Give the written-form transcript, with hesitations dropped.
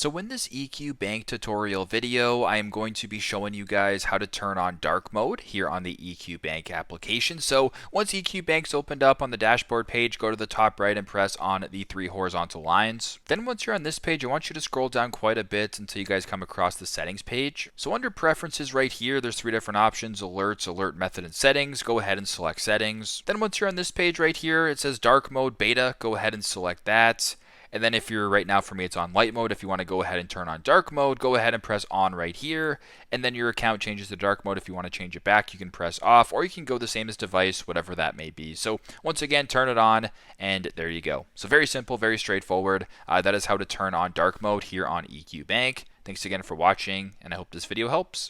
So in this EQ Bank tutorial video, I am going to be showing you guys how to turn on dark mode here on the EQ Bank application. So once EQ Bank's opened up on the dashboard page, go to the top right and press on the three horizontal lines. Then once you're on this page, I want you to scroll down quite a bit until you guys come across the settings page. So under preferences right here, there's three different options: alerts, alert method, and settings. Go ahead and select settings. Then once you're on this page right here, it says dark mode beta. Go ahead and select that. And then if you're right now, for me, it's on light mode. If you want to go ahead and turn on dark mode, go ahead and press on right here. And then your account changes to dark mode. If you want to change it back, you can press off, or you can go the same as device, whatever that may be. So once again, turn it on, and there you go. So very simple, very straightforward. That is how to turn on dark mode here on EQ Bank. Thanks again for watching, and I hope this video helps.